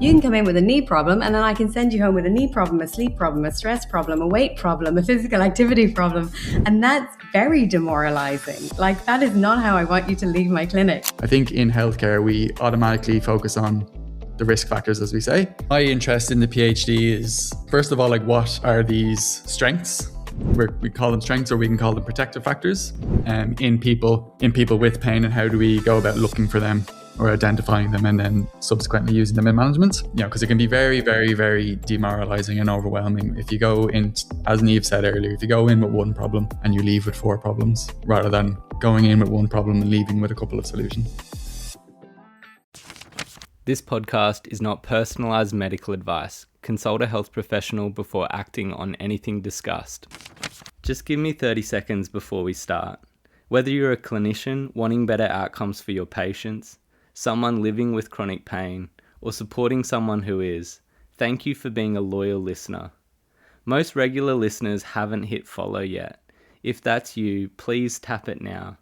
You can come in with a knee problem, and then I can send you home with a knee problem, a sleep problem, a stress problem, a weight problem, a physical activity problem. And that's very demoralizing. Like, that is not how I want you to leave my clinic. I think in healthcare, we automatically focus on the risk factors, as we say. My interest in the PhD is, first of all, like, what are these strengths? We call them strengths, or we can call them protective factors in people with pain, and how do we go about looking for them or identifying them and then subsequently using them in management? Because it can be very, very, very demoralizing and overwhelming if you go in, as Niamh said earlier, if you go in with one problem and you leave with 4 problems, rather than going in with one problem and leaving with a couple of solutions. This podcast is not personalised medical advice. Consult a health professional before acting on anything discussed. Just give me 30 seconds before we start. Whether you're a clinician wanting better outcomes for your patients, someone living with chronic pain, or supporting someone who is, thank you for being a loyal listener. Most regular listeners haven't hit follow yet. If that's you, please tap it now.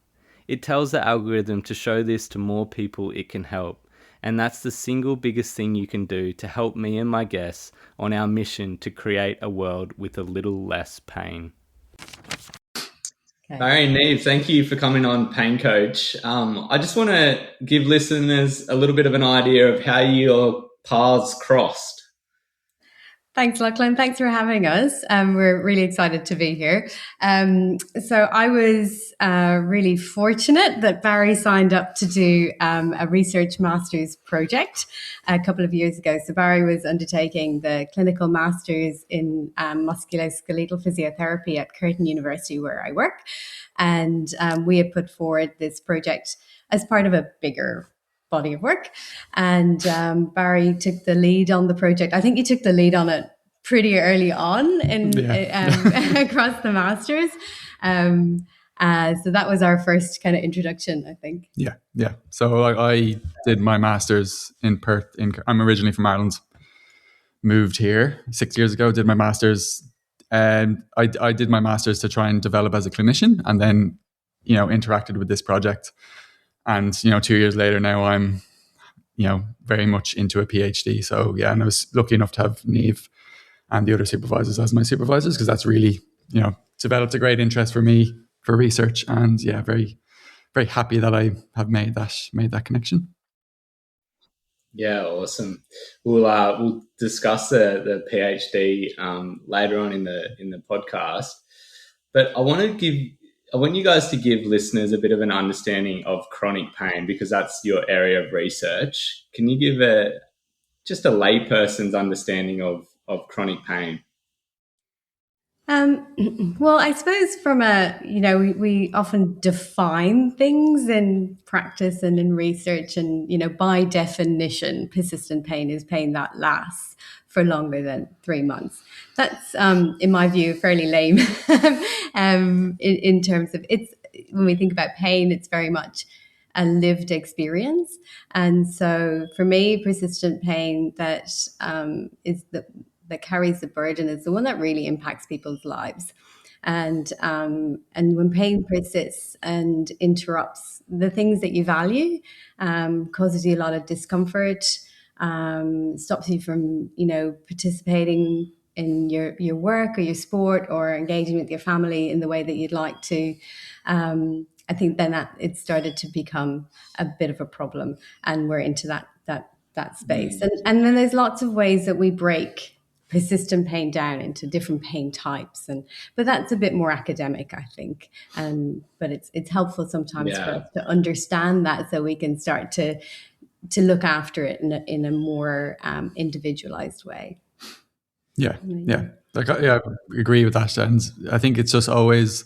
It tells the algorithm to show this to more people it can help. And that's the single biggest thing you can do to help me and my guests on our mission to create a world with a little less pain. Okay. Barry and Niamh, thank you for coming on Pain Coach. I just want to give listeners a little bit of an idea of how your paths crossed. Thanks, Lachlan. Thanks for having us. We're really excited to be here. So I was really fortunate that Barry signed up to do a research master's project a couple of years ago. So Barry was undertaking the clinical master's in musculoskeletal physiotherapy at Curtin University, where I work. And we had put forward this project as part of a bigger body of work, and Barry took the lead on the project. I think he took the lead on it pretty early on across the masters. So that was our first kind of introduction, I think. Yeah. So I did my masters in Perth. I'm originally from Ireland, moved here 6 years ago, did my masters, and I did my masters to try and develop as a clinician, and then interacted with this project. And, 2 years later now, I'm, very much into a PhD. So, and I was lucky enough to have Niamh and the other supervisors as my supervisors, because that's really, developed a great interest for me for research. And very, very happy that I have made that connection. Yeah, awesome. We'll discuss the PhD later on in the podcast. But I want you guys to give listeners a bit of an understanding of chronic pain, because that's your area of research. Can you give just a layperson's understanding of chronic pain? Well, I suppose from we often define things in practice and in research, and, by definition, persistent pain is pain that lasts for longer than 3 months. That's, in my view, fairly lame in terms of it's, when we think about pain, it's very much a lived experience. And so for me, persistent pain that carries the burden is the one that really impacts people's lives. And when pain persists and interrupts the things that you value, causes you a lot of discomfort, stops you from, participating in your work or your sport, or engaging with your family in the way that you'd like to, I think then that it started to become a bit of a problem, and we're into that space. And then there's lots of ways that we break persistent pain down into different pain types, but that's a bit more academic, I think. But it's helpful sometimes for us to understand that, so we can start to look after it in a more individualized way. Yeah. I agree with that. And I think it's just always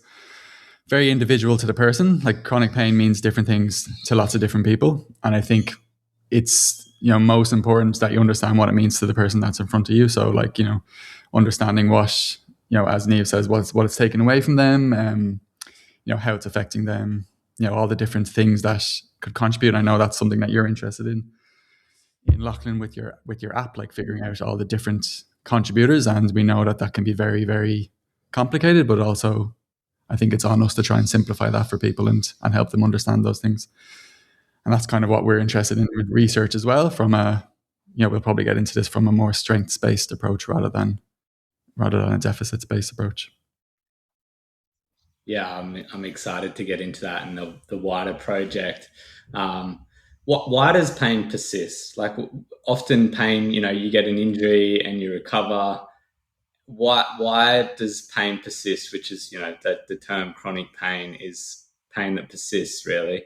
very individual to the person. Like, chronic pain means different things to lots of different people. And I think it's, most important that you understand what it means to the person that's in front of you. So, understanding what, as Niamh says, what it's taken away from them, how it's affecting them, all the different things that could contribute. I know that's something that you're interested in Lachlan with your app, like figuring out all the different contributors. And we know that can be very, very complicated, but also I think it's on us to try and simplify that for people and help them understand those things. And that's kind of what we're interested in with research as well, from a we'll probably get into this from a more strengths-based approach rather than a deficits-based approach. Yeah, I'm excited to get into that and the wider project. Why does pain persist? Like, often pain, you get an injury and you recover. Why does pain persist? Which is, the term chronic pain is pain that persists, really.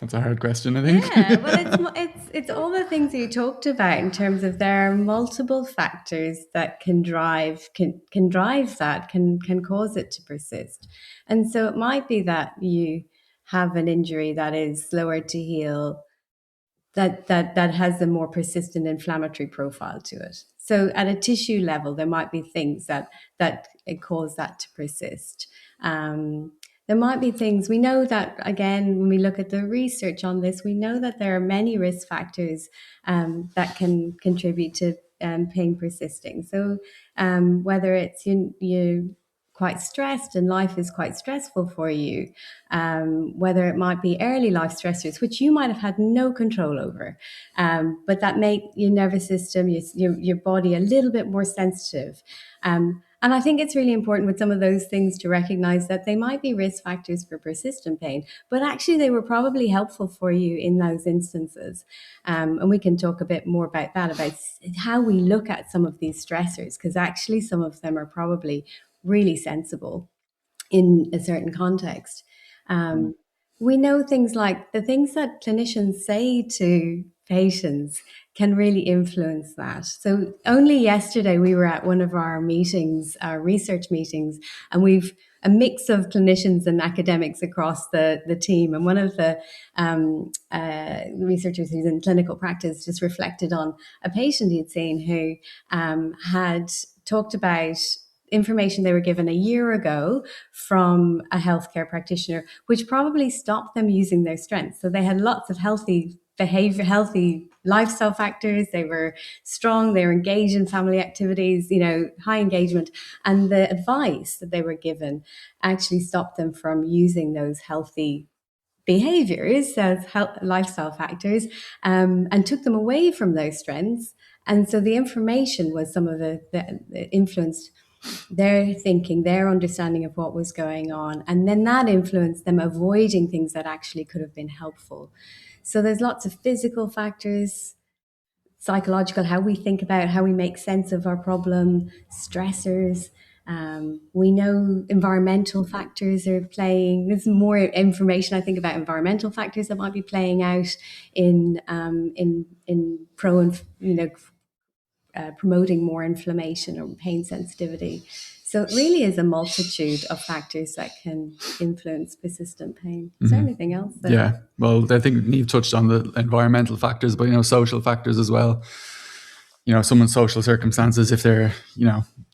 That's a hard question, I think. Yeah, well, it's all the things that you talked about in terms of there are multiple factors that can drive that, can cause it to persist. And so it might be that you have an injury that is slower to heal, that has a more persistent inflammatory profile to it. So at a tissue level, there might be things that cause that to persist. There might be things, we know that, again, when we look at the research on this, we know that there are many risk factors that can contribute to pain persisting. So whether it's you quite stressed and life is quite stressful for you, whether it might be early life stressors, which you might have had no control over, but that make your nervous system, your body a little bit more sensitive. And I think it's really important with some of those things to recognize that they might be risk factors for persistent pain, but actually they were probably helpful for you in those instances. And we can talk a bit more about that, about how we look at some of these stressors, because actually some of them are probably really sensible in a certain context. We know things like the things that clinicians say to patients can really influence that. So only yesterday we were at one of our meetings, our research meetings, and we've a mix of clinicians and academics across the team. And one of the researchers who's in clinical practice just reflected on a patient he'd seen who had talked about information they were given a year ago from a healthcare practitioner, which probably stopped them using their strengths. So they had lots of healthy behavior, healthy lifestyle factors. They were strong, they were engaged in family activities, high engagement. And the advice that they were given actually stopped them from using those healthy behaviors as lifestyle factors, and took them away from those strengths. And so the information was some of the influenced their thinking, their understanding of what was going on. And then that influenced them avoiding things that actually could have been helpful. So there's lots of physical factors, psychological, how we think about, how we make sense of our problem, stressors. We know environmental factors are playing. There's more information, I think, about environmental factors that might be playing out in promoting more inflammation or pain sensitivity. So it really is a multitude of factors that can influence persistent pain. Is there anything else? Yeah, well, I think Niamh touched on the environmental factors, but social factors as well. Someone's social circumstances, if they're,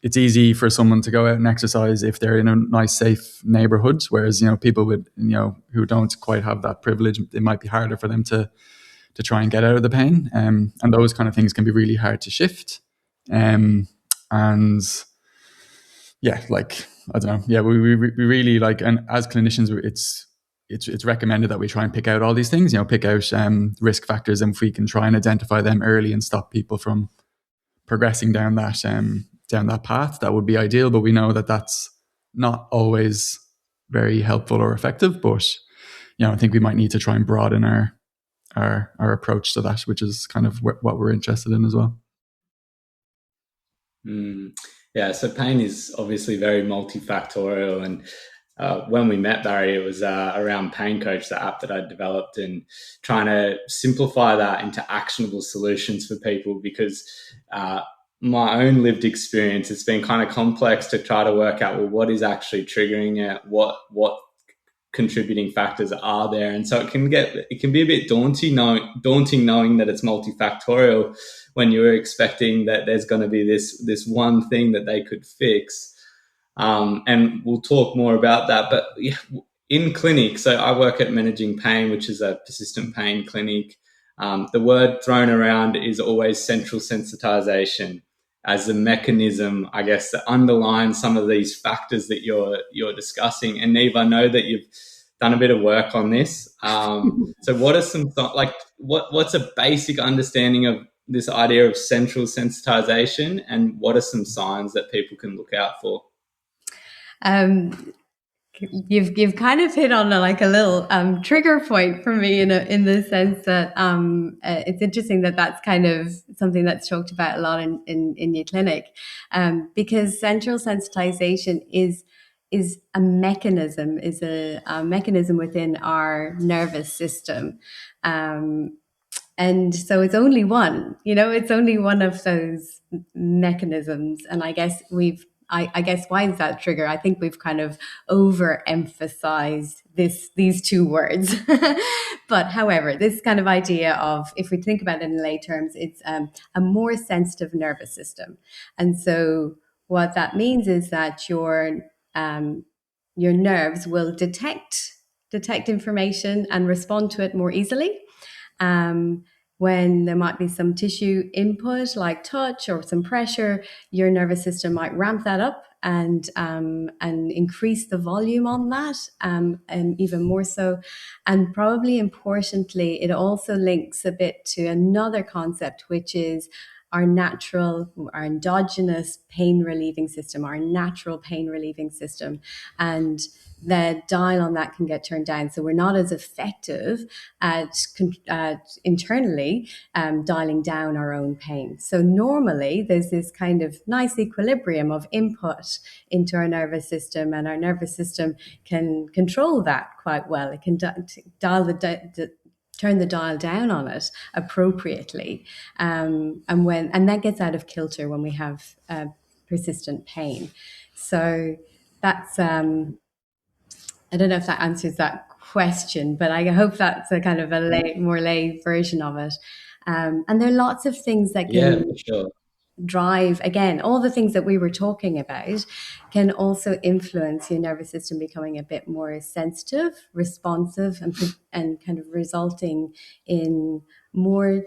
it's easy for someone to go out and exercise if they're in a nice, safe neighborhood, whereas, people with, who don't quite have that privilege, it might be harder for them to try and get out of the pain. And those kind of things can be really hard to shift. And yeah, like, I don't know. Yeah, we really like, and as clinicians, it's recommended that we try and pick out all these things, pick out risk factors, and if we can try and identify them early and stop people from progressing down that path, that would be ideal. But we know that that's not always very helpful or effective. But I think we might need to try and broaden our approach to that, which is kind of what we're interested in as well. Yeah, so pain is obviously very multifactorial, and when we met, Barry, it was around Pain Coach, the app that I developed, and trying to simplify that into actionable solutions for people, because my own lived experience, it's been kind of complex to try to work out, well, what is actually triggering it, what contributing factors are there. And so it can be a bit daunting knowing that it's multifactorial when you're expecting that there's going to be this one thing that they could fix. And we'll talk more about that. But in clinic, so I work at Managing Pain, which is a persistent pain clinic. The word thrown around is always central sensitization as a mechanism, I guess, that underlines some of these factors that you're discussing. And Niamh, I know that you've done a bit of work on this. So what are some, like, what's a basic understanding of this idea of central sensitization, and what are some signs that people can look out for? You've kind of hit on a little trigger point for me in the sense that it's interesting that that's kind of something that's talked about a lot in your clinic, because central sensitization is a mechanism within our nervous system. And so it's only one, it's only one of those mechanisms. And I guess I guess why is that trigger? I think we've kind of overemphasized these two words. But however, this kind of idea of, if we think about it in lay terms, it's a more sensitive nervous system. And so what that means is that your nerves will detect information and respond to it more easily. When there might be some tissue input like touch or some pressure, your nervous system might ramp that up and increase the volume on that, and even more so. And probably importantly, it also links a bit to another concept, which is our endogenous pain relieving system, our natural pain relieving system. And the dial on that can get turned down. So we're not as effective at internally dialing down our own pain. So normally there's this kind of nice equilibrium of input into our nervous system, and our nervous system can control that quite well. It can turn the dial down on it appropriately, and that gets out of kilter when we have persistent pain. So that's I don't know if that answers that question, but I hope that's a kind of a more lay version of it. And there are lots of things that can drive, again, all the things that we were talking about can also influence your nervous system becoming a bit more sensitive, responsive, and kind of resulting in more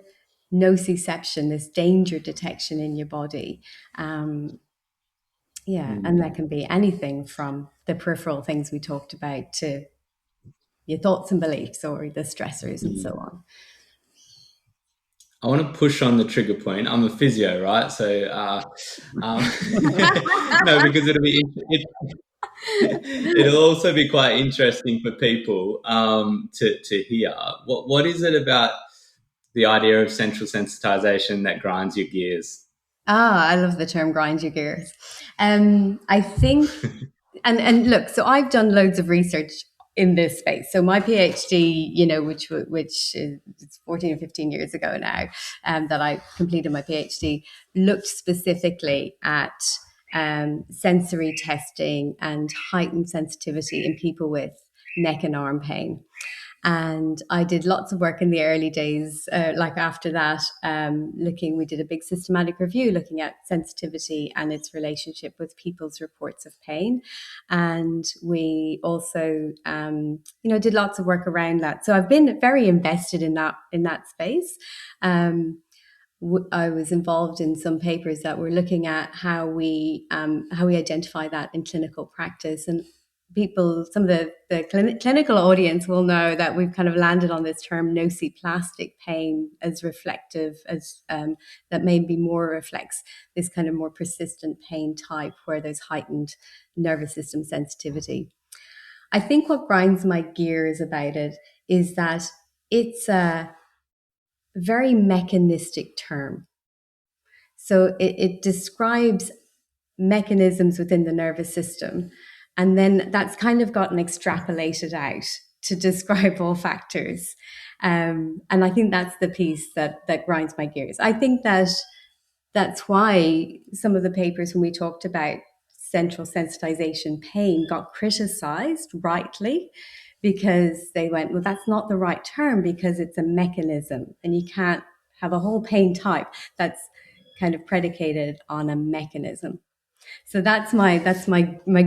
nociception, this danger detection in your body. And that can be anything from the peripheral things we talked about to your thoughts and beliefs or the stressors and so on. I want to push on the trigger point. I'm a physio, right? So, no, because it'll also be quite interesting for people to hear. What is it about the idea of central sensitization that grinds your gears? I love the term grind your gears. I think, and look, so I've done loads of research in this space. So my PhD, which is 14 or 15 years ago now, that I completed my PhD, looked specifically at sensory testing and heightened sensitivity in people with neck and arm pain. And I did lots of work in the early days, like after that, we did a big systematic review looking at sensitivity and its relationship with people's reports of pain. And we also, did lots of work around that. So I've been very invested in that space. I was involved in some papers that were looking at how we identify that in clinical practice. And some of the clinical audience will know that we've kind of landed on this term nociplastic pain as reflective, as that maybe more reflects this kind of more persistent pain type where there's heightened nervous system sensitivity. I think what grinds my gears about it is that it's a very mechanistic term. So it describes mechanisms within the nervous system. And then that's kind of gotten extrapolated out to describe all factors. And I think that's the piece that grinds my gears. I think that's why some of the papers when we talked about central sensitization pain got criticized rightly, because they went, well, that's not the right term because it's a mechanism and you can't have a whole pain type that's kind of predicated on a mechanism. So that's my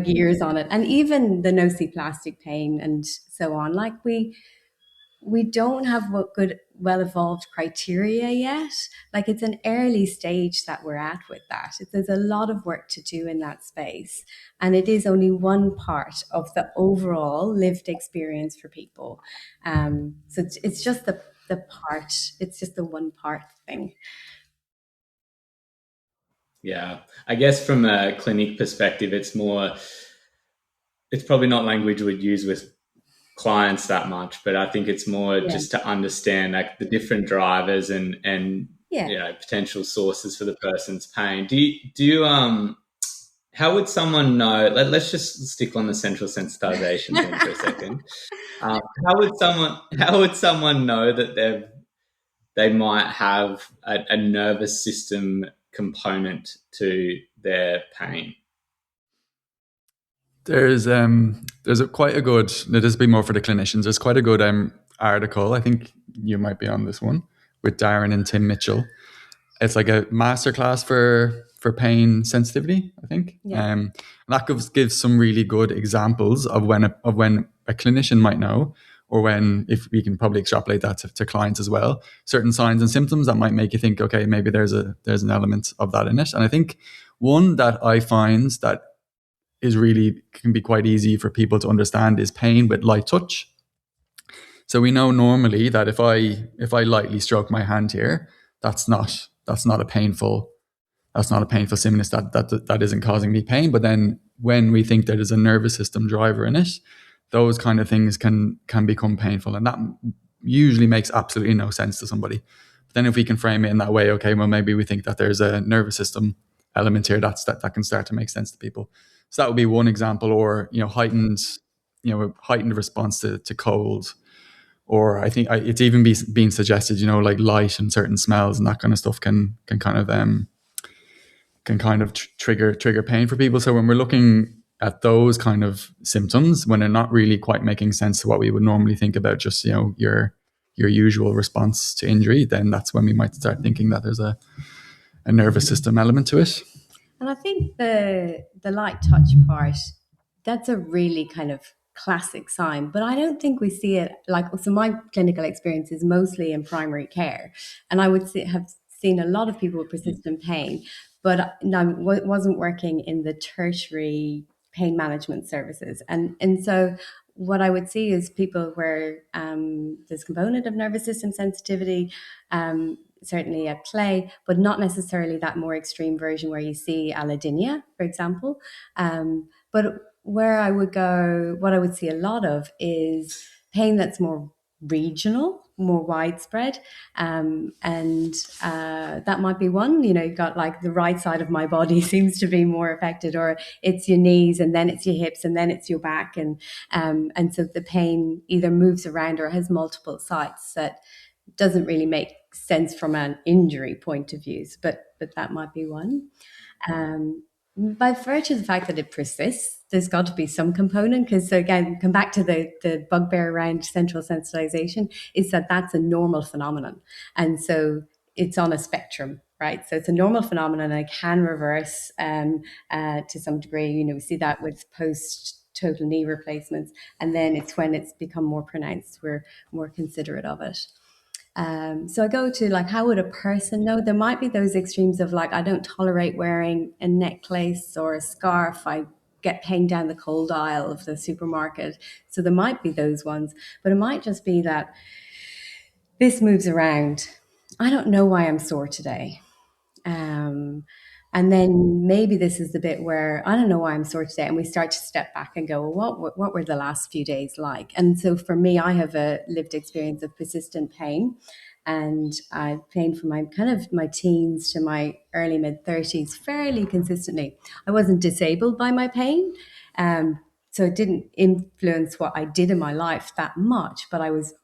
gears on it. And even the nociplastic pain and so on, like we don't have well-evolved criteria yet. Like, it's an early stage that we're at with that. There's a lot of work to do in that space. And it is only one part of the overall lived experience for people. So it's just the part, it's just the one part thing. Yeah, I guess from a clinic perspective, it's probably not language we'd use with clients that much, but I think it's more just to understand like the different drivers and potential sources for the person's pain. Do you how would someone know? Let's just stick on the central sensitization thing for a second. How would someone know that they might have a nervous system component to their pain? There's quite a good, this will be more for the clinicians, there's quite a good article, I think you might be on this one, with Darren and Tim Mitchell. It's like a masterclass for pain sensitivity, I think. And that gives some really good examples of when a clinician might know, or when, if we can probably extrapolate that to clients as well, certain signs and symptoms that might make you think, okay, maybe there's an element of that in it. And I think one that I find that can be quite easy for people to understand is pain with light touch. So we know normally that if I lightly stroke my hand here, that's not a painful stimulus that isn't causing me pain. But then when we think there is a nervous system driver in it, those kind of things can become painful, and that usually makes absolutely no sense to somebody. But then if we can frame it in that way, okay, well, maybe we think that there's a nervous system element here that can start to make sense to people. So that would be one example. Or heightened response to cold. Or I think it's even being suggested, like light and certain smells and that kind of stuff can kind of trigger pain for people. So when we're looking at those kind of symptoms, when they're not really quite making sense to what we would normally think about, just your usual response to injury, then that's when we might start thinking that there's a nervous system element to it. And I think the light touch part, that's a really kind of classic sign, but I don't think we see it so my clinical experience is mostly in primary care, and I would have seen a lot of people with persistent pain, but I wasn't working in the tertiary pain management services. And so what I would see is people where there's a component of nervous system sensitivity, certainly at play, but not necessarily that more extreme version where you see allodynia, for example. But where I would go, what I would see a lot of is pain that's more regional, more widespread. And that might be one, you've got like the right side of my body seems to be more affected, or it's your knees and then it's your hips and then it's your back. And so the pain either moves around or has multiple sites that doesn't really make sense from an injury point of view, but that might be one. By virtue of the fact that it persists, there's got to be some component, because again, come back to the bugbear around central sensitization, is that that's a normal phenomenon. And so it's on a spectrum, right? So it's a normal phenomenon and it can reverse to some degree. We see that with post-total knee replacements. And then it's when it's become more pronounced, we're more considerate of it. So I go to how would a person know? There might be those extremes of I don't tolerate wearing a necklace or a scarf. I get pain down the cold aisle of the supermarket. So there might be those ones, but it might just be that this moves around. I don't know why I'm sore today. And then maybe this is the bit where I don't know why I'm sore today. And we start to step back and go, well, what were the last few days like? And so for me, I have a lived experience of persistent pain. And I've pain from my teens to my early mid-30s fairly consistently. I wasn't disabled by my pain. So it didn't influence what I did in my life that much, but I was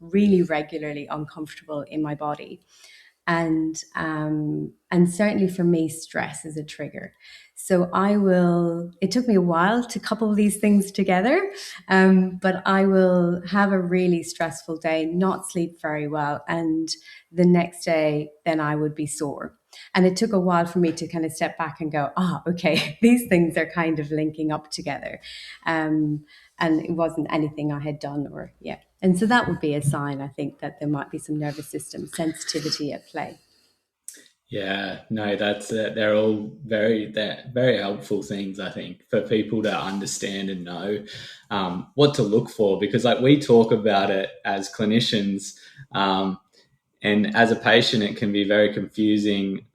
really regularly uncomfortable in my body. And certainly for me, stress is a trigger. So it took me a while to couple these things together, but I will have a really stressful day, not sleep very well. And the next day, then I would be sore. And it took a while for me to kind of step back and go, okay, these things are kind of linking up together. And and it wasn't anything I had done and so that would be a sign, I think, that there might be some nervous system sensitivity at play. Yeah, no, they're all they're very helpful things, I think, for people to understand and know what to look for, because like we talk about it as clinicians, and as a patient, it can be very confusing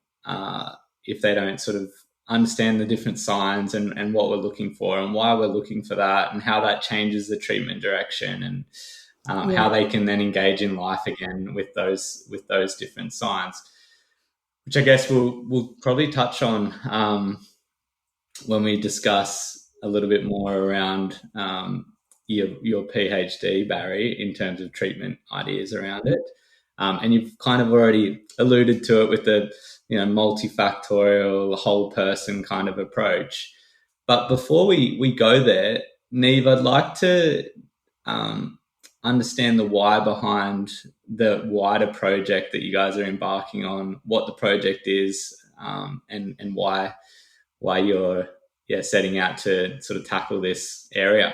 if they don't sort of understand the different signs and what we're looking for and why we're looking for that and how that changes the treatment direction and how they can then engage in life again with those different signs, which I guess we'll probably touch on when we discuss a little bit more around your PhD, Barry, in terms of treatment ideas around it. And you've kind of already alluded to it with the multifactorial, whole person kind of approach. But before we go there, Niamh, I'd like to understand the why behind the wider project that you guys are embarking on, what the project is, and why you're setting out to sort of tackle this area.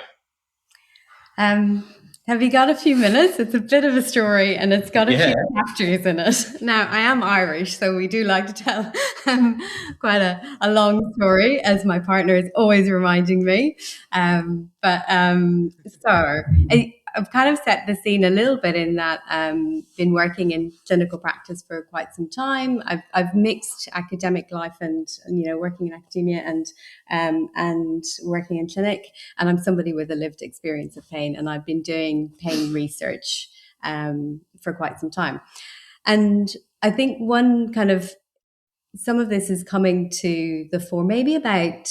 Have you got a few minutes? It's a bit of a story and it's got a few chapters in it. Now, I am Irish, so we do like to tell quite a long story, as my partner is always reminding me. I've kind of set the scene a little bit in that been working in clinical practice for quite some time. I've mixed academic life and working in academia and working in clinic, and I'm somebody with a lived experience of pain, and I've been doing pain research for quite some time. And I think some of this is coming to the fore maybe about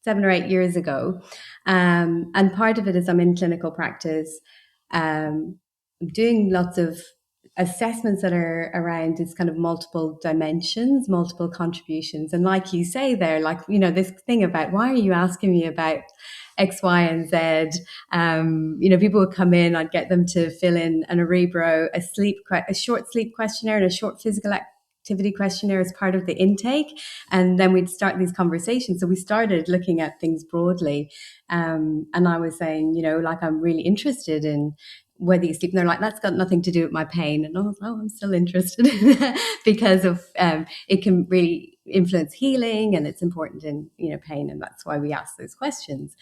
7 or 8 years ago. And part of it is I'm in clinical practice, doing lots of assessments that are around this kind of multiple dimensions, multiple contributions. And like you say there, this thing about why are you asking me about X, Y, and Z? People would come in, I'd get them to fill in an Arebro, a short sleep questionnaire and a short physical activity questionnaire as part of the intake, and then we'd start these conversations. So we started looking at things broadly, and I was saying, I'm really interested in whether you sleep, and they're like, that's got nothing to do with my pain. And I was like, I'm still interested because of it can really influence healing, and it's important in pain, and that's why we ask those questions.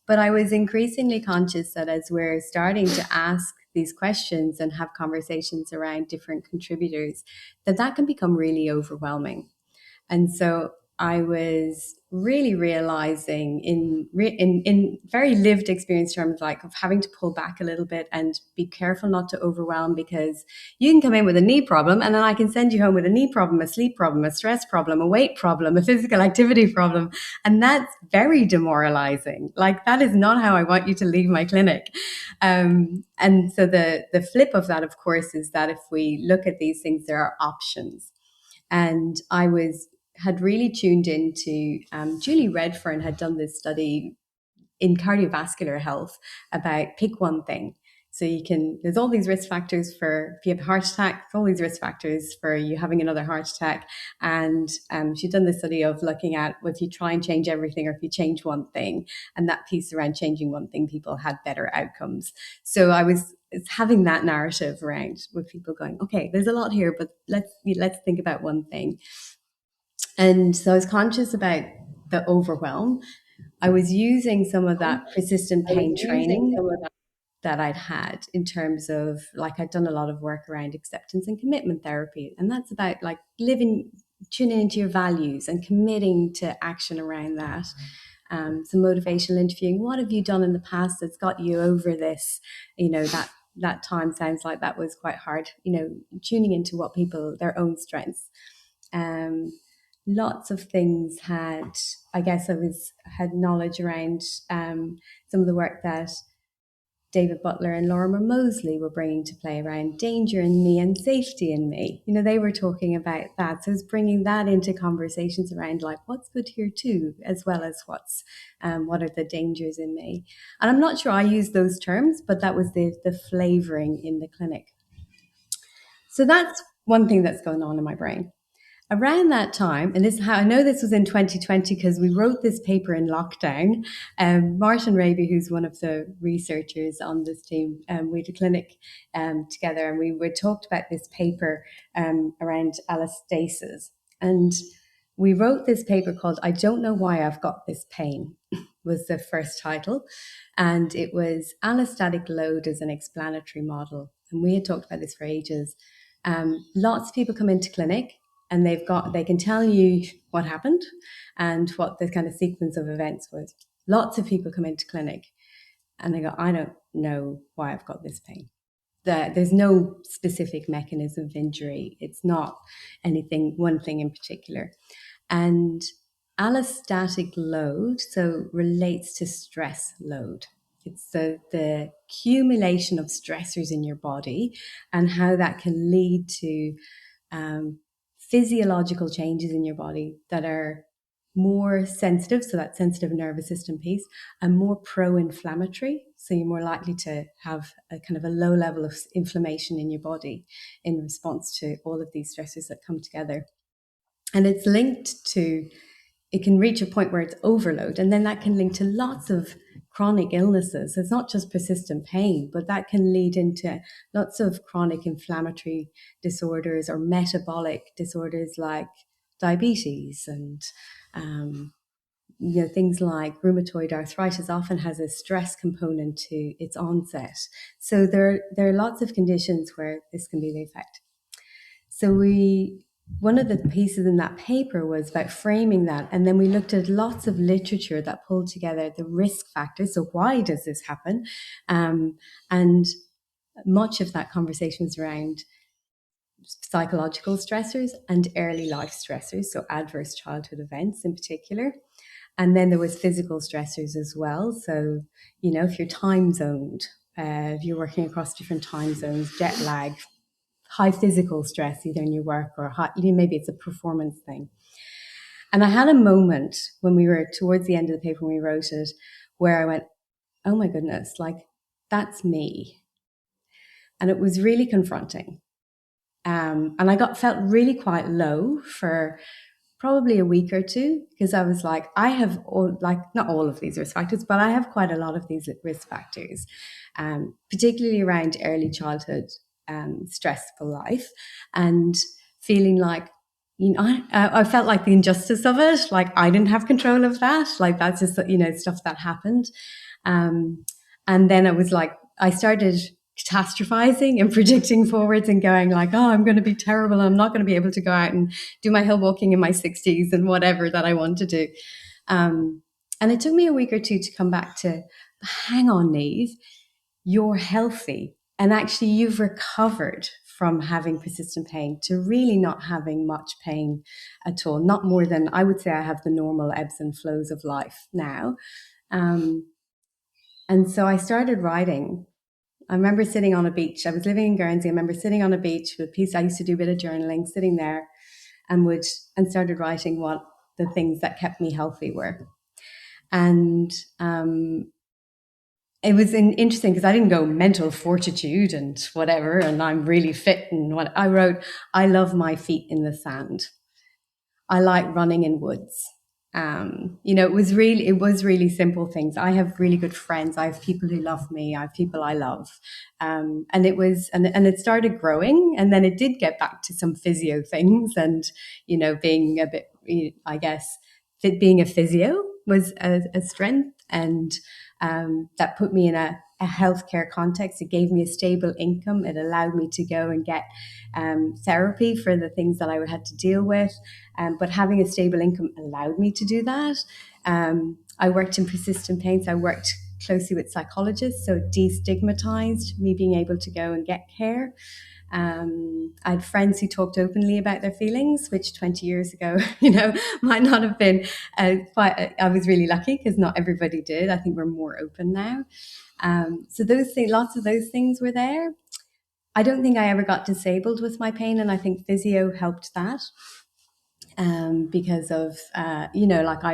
But I was increasingly conscious that as we're starting to ask these questions and have conversations around different contributors, that can become really overwhelming. And so I was really realizing in very lived experience terms, of having to pull back a little bit and be careful not to overwhelm, because you can come in with a knee problem and then I can send you home with a knee problem, a sleep problem, a stress problem, a weight problem, a physical activity problem. And that's very demoralizing. That is not how I want you to leave my clinic. And so the flip of that, of course, is that if we look at these things, there are options. And I had really tuned into, Julie Redfern had done this study in cardiovascular health about pick one thing. So there's all these risk factors for, if you have a heart attack, all these risk factors for you having another heart attack. And she'd done this study of looking at, if you try and change everything or if you change one thing, and that piece around changing one thing, people had better outcomes. So I was having that narrative around with people going, okay, there's a lot here, but let's think about one thing. And so I was conscious about the overwhelm. I was using some of that persistent pain training that I'd had in terms of, I'd done a lot of work around acceptance and commitment therapy. And that's about tuning into your values and committing to action around that. Some motivational interviewing. What have you done in the past that's got you over this? That time sounds like that was quite hard, tuning into what their own strengths. Lots of things had knowledge around some of the work that David Butler and Lorimer Mosley were bringing to play around danger in me and safety in me. They were talking about that. So I was bringing that into conversations around what's good here too, as well as what are the dangers in me. And I'm not sure I used those terms, but that was the flavoring in the clinic. So that's one thing that's going on in my brain. around that time, and this is how I know this was in 2020 because we wrote this paper in lockdown. Martin Raby, who's one of the researchers on this team, we had a clinic together, and we talked about this paper around allostasis. And we wrote this paper called "I Don't Know Why I've Got This Pain," was the first title, and it was allostatic load as an explanatory model. And we had talked about this for ages. Lots of people come into clinic, and they can tell you what happened and what the kind of sequence of events was. Lots of people come into clinic and they go, I don't know why I've got this pain. There's no specific mechanism of injury. It's not one thing in particular. And allostatic load relates to stress load. It's the accumulation of stressors in your body and how that can lead to physiological changes in your body that are more sensitive, so that sensitive nervous system piece, and more pro-inflammatory. So you're more likely to have a kind of a low level of inflammation in your body in response to all of these stressors that come together. And it's linked to, it can reach a point where it's overload, and then that can link to lots of chronic illnesses. It's not just persistent pain, but that can lead into lots of chronic inflammatory disorders or metabolic disorders like diabetes and things like rheumatoid arthritis often has a stress component to its onset. So there are lots of conditions where this can be the effect. So one of the pieces in that paper was about framing that. And then we looked at lots of literature that pulled together the risk factors. So why does this happen? And much of that conversation was around psychological stressors and early life stressors, so adverse childhood events in particular. And then there was physical stressors as well. So, if you're time zoned, if you're working across different time zones, jet lag, high physical stress, either in your work or maybe it's a performance thing. And I had a moment when we were towards the end of the paper when we wrote it, where I went, oh my goodness, that's me. And it was really confronting. And I felt really quite low for probably a week or two, because I was like, I have not all of these risk factors, but I have quite a lot of these risk factors, particularly around early childhood stressful life, and feeling like, I felt like the injustice of it, like I didn't have control of that, like that's just, stuff that happened. And then it was like, I started catastrophizing and predicting forwards and going like, oh, I'm going to be terrible. I'm not going to be able to go out and do my hill walking in my 60s and whatever that I want to do. And it took me a week or two to come back to, hang on, Niamh, you're healthy. And actually you've recovered from having persistent pain to really not having much pain at all. Not more than, I would say I have the normal ebbs and flows of life now. And so I started writing. I remember sitting on a beach. I was living in Guernsey. I remember sitting on a beach with a piece. I used to do a bit of journaling, sitting there and started writing what the things that kept me healthy were. And it was interesting because I didn't go mental fortitude and whatever, and I'm really fit. And what I wrote, I love my feet in the sand. I like running in woods. It was really simple things. I have really good friends. I have people who love me. I have people I love. And it started growing, and then it did get back to some physio things, and, being a bit, I guess, being a physio was a strength, and that put me in a healthcare context. It gave me a stable income. It allowed me to go and get therapy for the things that I had to deal with. But having a stable income allowed me to do that. I worked in persistent pain, so I worked closely with psychologists, so it destigmatized me being able to go and get care. I had friends who talked openly about their feelings, which 20 years ago, might not have been quite. I was really lucky because not everybody did. I think we're more open now. So those things, lots of those things were there. I don't think I ever got disabled with my pain, and I think physio helped that because of, I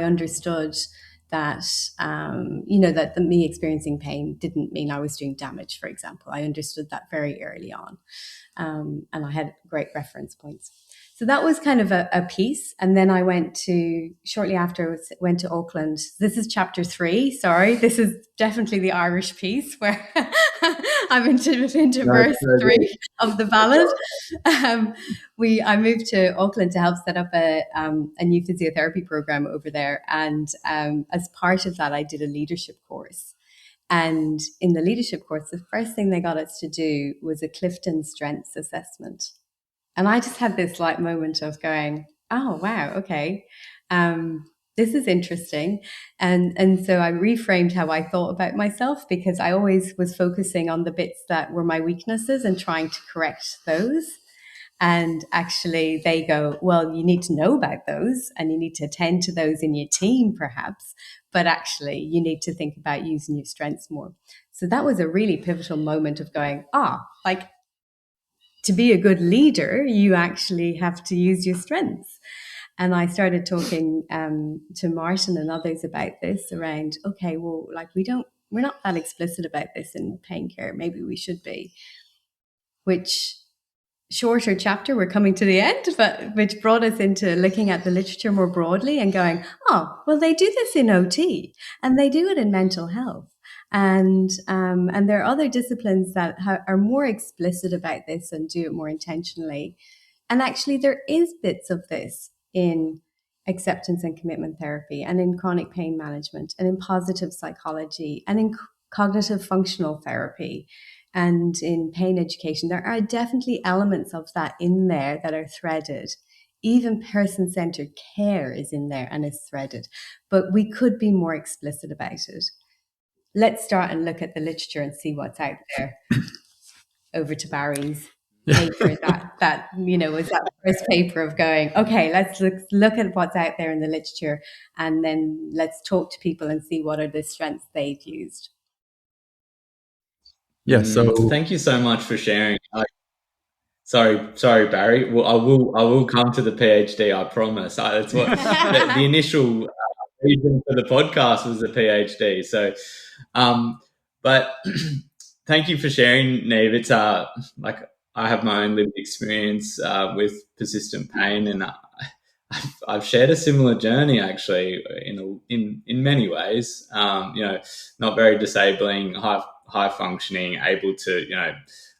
understood that, that me experiencing pain didn't mean I was doing damage, for example. I understood that very early on. And I had great reference points. So that was kind of a piece. And then I shortly after, went to Auckland. This is chapter 3. Sorry, this is definitely the Irish piece where I'm into verse 3 of the ballad. I moved to Auckland to help set up a new physiotherapy program over there. And as part of that, I did a leadership course. And in the leadership course, the first thing they got us to do was a Clifton Strengths assessment. And I just had this like moment of going, oh, wow, okay, this is interesting. And so I reframed how I thought about myself, because I always was focusing on the bits that were my weaknesses and trying to correct those. And actually they go, well, you need to know about those and you need to attend to those in your team perhaps, but actually you need to think about using your strengths more. So that was a really pivotal moment of going, like, to be a good leader, you actually have to use your strengths. And I started talking to Martin and others about this around, okay, well, like we're not that explicit about this in pain care. Maybe we should be. Which shorter chapter, we're coming to the end, but which brought us into looking at the literature more broadly and going, oh, well, they do this in OT and they do it in mental health. And there are other disciplines that are more explicit about this and do it more intentionally. And actually, there is bits of this in acceptance and commitment therapy and in chronic pain management and in positive psychology and in cognitive functional therapy and in pain education. There are definitely elements of that in there that are threaded. Even person-centered care is in there and is threaded. But we could be more explicit about it. Let's start and look at the literature and see what's out there. Over to Barry's paper that was that first paper of going, okay, let's look at what's out there in the literature and then let's talk to people and see what are the strengths they've used. Yeah, so thank you so much for sharing. Sorry, Barry. Well, I will come to the PhD. I promise. That's what the initial reason for the podcast was the PhD. So, but thank you for sharing, Niamh. It's like I have my own lived experience with persistent pain, and I've shared a similar journey actually in many ways. Not very disabling, high functioning, able to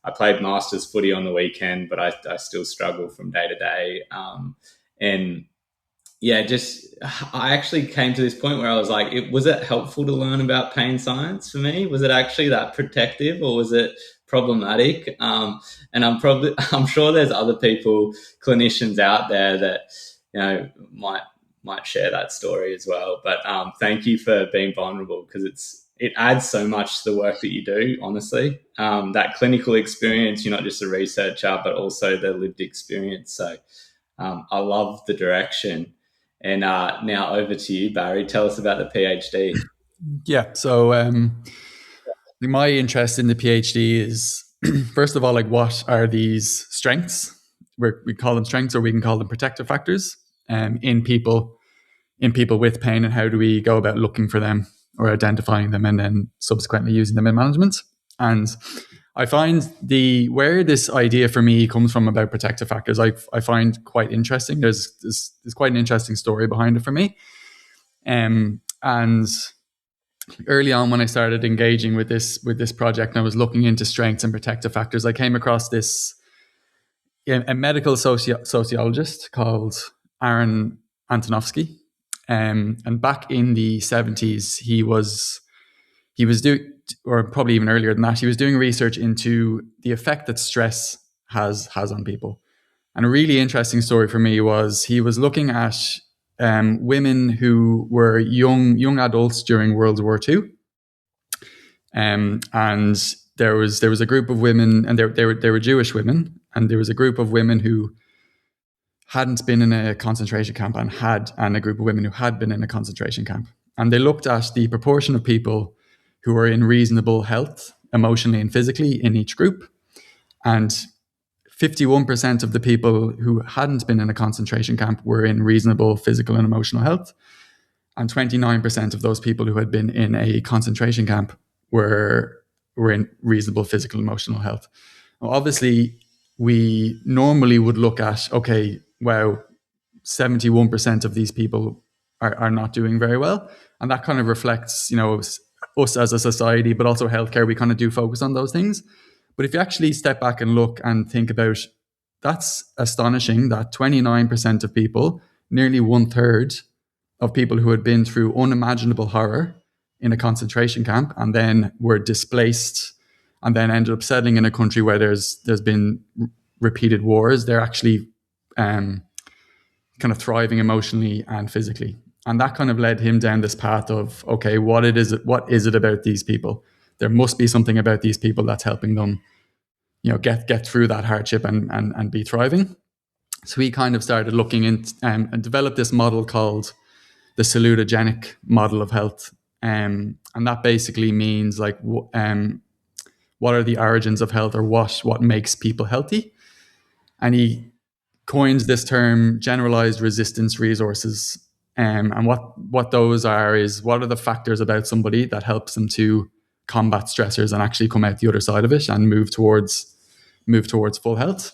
I played masters footy on the weekend, but I still struggle from day to day. And yeah, I actually came to this point where I was like, was it helpful to learn about pain science for me? Was it actually that protective or was it problematic? And I'm sure there's other people, clinicians out there that, might share that story as well. But thank you for being vulnerable, because it adds so much to the work that you do, honestly. That clinical experience, you're not just a researcher, but also the lived experience. So I love the direction. And now over to you, Barry. Tell us about the PhD. Yeah, so my interest in the PhD is, first of all, like, what are these strengths? We call them strengths, or we can call them protective factors in people with pain, and how do we go about looking for them or identifying them and then subsequently using them in management. And I find where this idea for me comes from about protective factors, I find quite interesting. There's quite an interesting story behind it for me. And early on, when I started engaging with this project and I was looking into strengths and protective factors, I came across a medical sociologist called Aaron Antonovsky. And back in the 70s, he was doing, or probably even earlier than that, he was doing research into the effect that stress has on people. And a really interesting story for me was he was looking at women who were young adults during World War II. And there was a group of women, and they were Jewish women, and there was a group of women who hadn't been in a concentration camp and a group of women who had been in a concentration camp. And they looked at the proportion of people who were in reasonable health, emotionally and physically, in each group. And 51% of the people who hadn't been in a concentration camp were in reasonable physical and emotional health. and 29% of those people who had been in a concentration camp were in reasonable physical and emotional health. Now, obviously, we normally would look at, okay, wow, 71% of these people are not doing very well. And that kind of reflects, us as a society, but also healthcare. We kind of do focus on those things. But if you actually step back and look and think about, that's astonishing that 29% of people, nearly 1/3 of people who had been through unimaginable horror in a concentration camp and then were displaced and then ended up settling in a country where there's been repeated wars, they're actually kind of thriving emotionally and physically. And that kind of led him down this path of, okay, what is it about these people? There must be something about these people that's helping them, get through that hardship and be thriving. So he kind of started looking into and developed this model called the Salutogenic model of health. And that basically means like, what are the origins of health, or what makes people healthy? And he coins this term generalized resistance resources. And what those are is, what are the factors about somebody that helps them to combat stressors and actually come out the other side of it and move towards full health.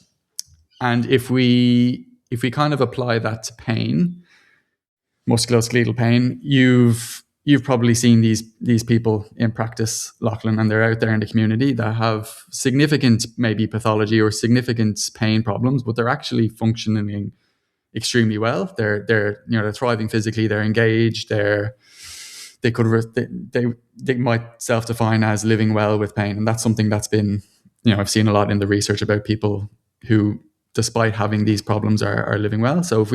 And if we kind of apply that to pain, musculoskeletal pain, you've probably seen these people in practice, Lachlan, and they're out there in the community that have significant maybe pathology or significant pain problems, but they're actually functioning extremely well. They're thriving physically. They're engaged. They might self-define as living well with pain, and that's something that's been, I've seen a lot in the research about people who, despite having these problems, are living well. So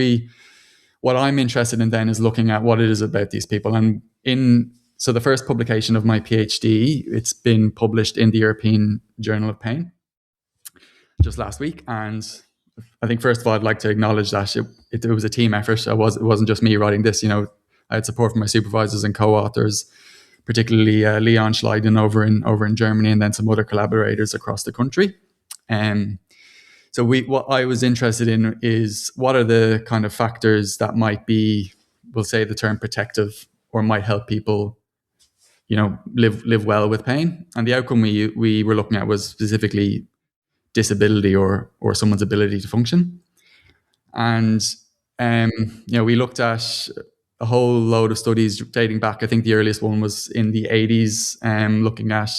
what I'm interested in then is looking at what it is about these people. And so the first publication of my PhD, it's been published in the European Journal of Pain just last week. And I think, first of all, I'd like to acknowledge that it was a team effort. It wasn't just me writing this. I had support from my supervisors and co-authors, particularly Leon Schleiden over in Germany, and then some other collaborators across the country. So what I was interested in is, what are the kind of factors that might be, we'll say the term protective, or might help people, live well with pain. And the outcome we were looking at was specifically disability or someone's ability to function. And we looked at a whole load of studies dating back. I think the earliest one was in the 80s, looking at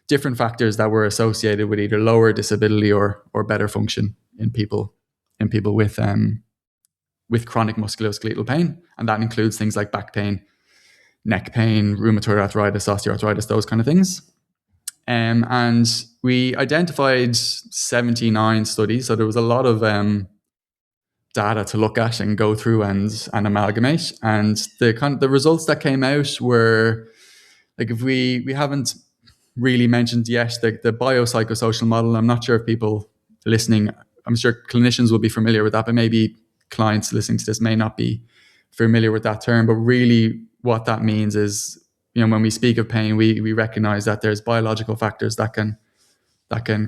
different factors that were associated with either lower disability or better function in people with chronic musculoskeletal pain. And that includes things like back pain, neck pain, rheumatoid arthritis, osteoarthritis, those kind of things. And we identified 79 studies. So there was a lot of data to look at and go through and amalgamate. And the results that came out were, like, if we haven't really mentioned yet the biopsychosocial model. I'm not sure if people listening, I'm sure clinicians will be familiar with that, but maybe clients listening to this may not be familiar with that term. But really what that means is, when we speak of pain, we recognize that there's biological factors that can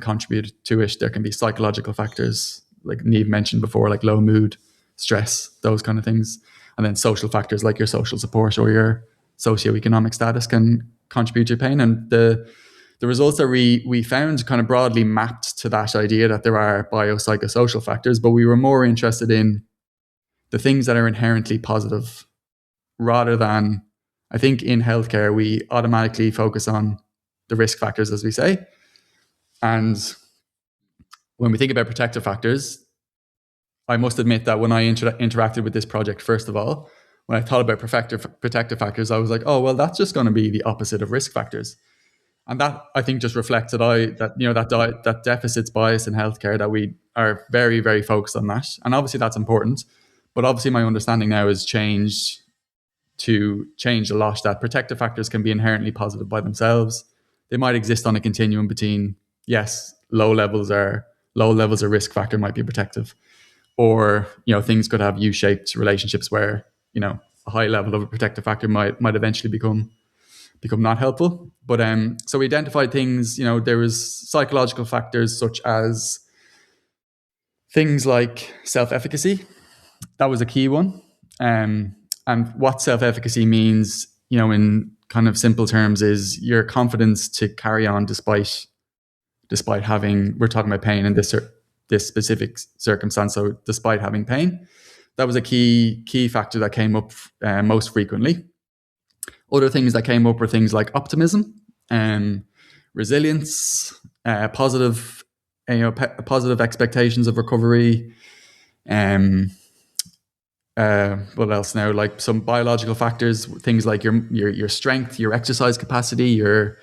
contribute to it. There can be psychological factors, like Niamh mentioned before, like low mood, stress, those kind of things. And then social factors like your social support or your socioeconomic status can contribute to pain. And the results that we found kind of broadly mapped to that idea that there are biopsychosocial factors, but we were more interested in the things that are inherently positive, rather than, I think in healthcare, we automatically focus on the risk factors, as we say. And when we think about protective factors, I must admit that when I interacted with this project, first of all, when I thought about protective factors, I was like, oh, well, that's just going to be the opposite of risk factors. And that, I think, just reflects that deficits bias in healthcare, that we are very, very focused on that. And obviously that's important. But obviously my understanding now has changed a lot, that protective factors can be inherently positive by themselves. They might exist on a continuum between, yes, low levels of risk factor might be protective. Or, things could have U-shaped relationships where, a high level of a protective factor might eventually become not helpful. But so we identified things, there was psychological factors such as things like self-efficacy. That was a key one. And And what self-efficacy means, in kind of simple terms, is your confidence to carry on despite having, we're talking about pain in this specific circumstance. So despite having pain, that was a key factor that came up most frequently. Other things that came up were things like optimism, resilience, positive expectations of recovery. What else now? Like some biological factors, things like your strength, your exercise capacity, your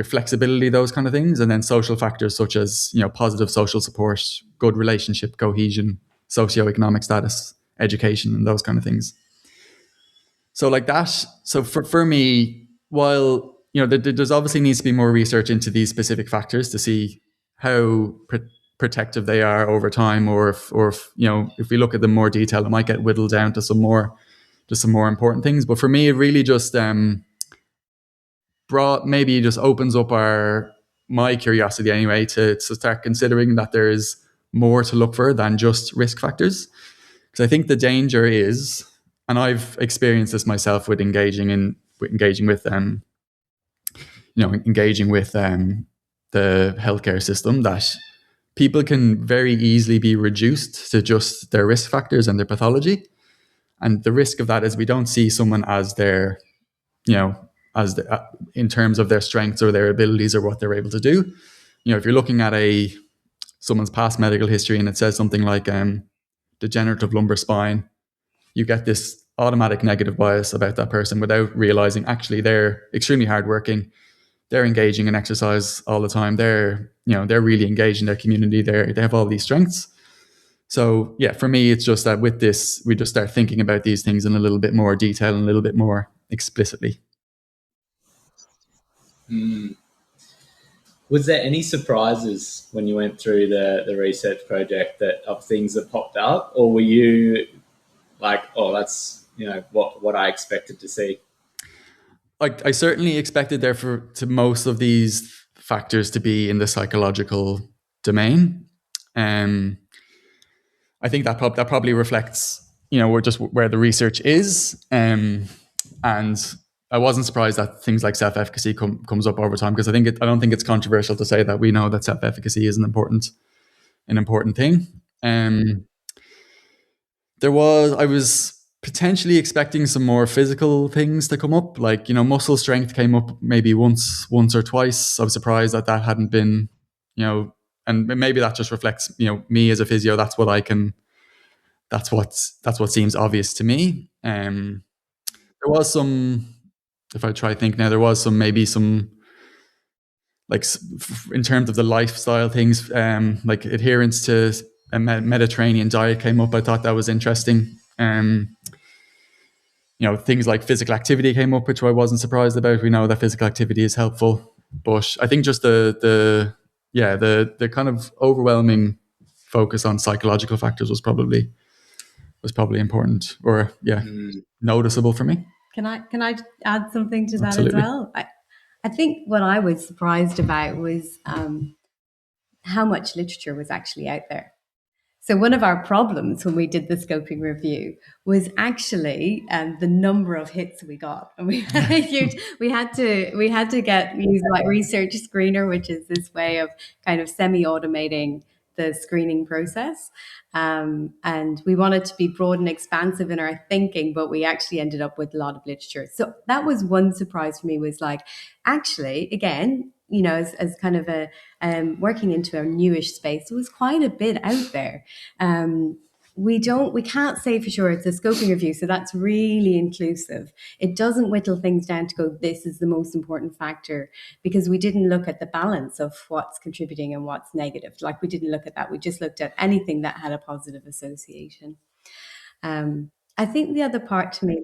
flexibility, those kind of things, and then social factors such as positive social support, good relationship cohesion, socioeconomic status, education, and those kind of things. So like that. So for me, while there's obviously needs to be more research into these specific factors to see how protective they are over time, or if we look at them more detail, it might get whittled down to some more important things. But for me, it really just opens up my curiosity anyway to start considering that there is more to look for than just risk factors. Because I think the danger is, and I've experienced this myself with engaging with the healthcare system, that people can very easily be reduced to just their risk factors and their pathology. And the risk of that is we don't see someone as their, in terms of their strengths or their abilities or what they're able to do. If you're looking at someone's past medical history and it says something like degenerative lumbar spine, you get this automatic negative bias about that person without realizing actually they're extremely hardworking. They're engaging in exercise all the time. They're really engaged in their community. They have all these strengths. So yeah, for me, it's just that with this, we just start thinking about these things in a little bit more detail and a little bit more explicitly. Was there any surprises when you went through the research project of things that popped up, or were you like, oh, that's what I expected to see? I certainly expected to most of these factors to be in the psychological domain. I think that probably reflects, we're just where the research is. And I wasn't surprised that things like self-efficacy comes up over time, because I don't think it's controversial to say that we know that self-efficacy is an important thing. I was potentially expecting some more physical things to come up, like muscle strength came up maybe once or twice. I was surprised that hadn't been, and maybe that just reflects me as a physio. That's what seems obvious to me. There was some, if I try to think now, there was maybe some like in terms of the lifestyle things, like adherence to a Mediterranean diet came up. I thought that was interesting. Things like physical activity came up, which I wasn't surprised about. We know that physical activity is helpful, but I think just the kind of overwhelming focus on psychological factors was probably important, or noticeable for me. Can I add something to that Absolutely. as well? I think what I was surprised about was how much literature was actually out there. So one of our problems when we did the scoping review was actually the number of hits we got, and we had to use like Research Screener, which is this way of kind of semi-automating the screening process. And we wanted to be broad and expansive in our thinking, but we actually ended up with a lot of literature. So that was one surprise for me, was like, actually, again, as kind of a working into a newish space, there was quite a bit out there. We can't say for sure it's a scoping review, so that's really inclusive. It doesn't whittle things down to go, this is the most important factor, because we didn't look at the balance of what's contributing and what's negative. Like, we didn't look at that. We just looked at anything that had a positive association. I think the other part to me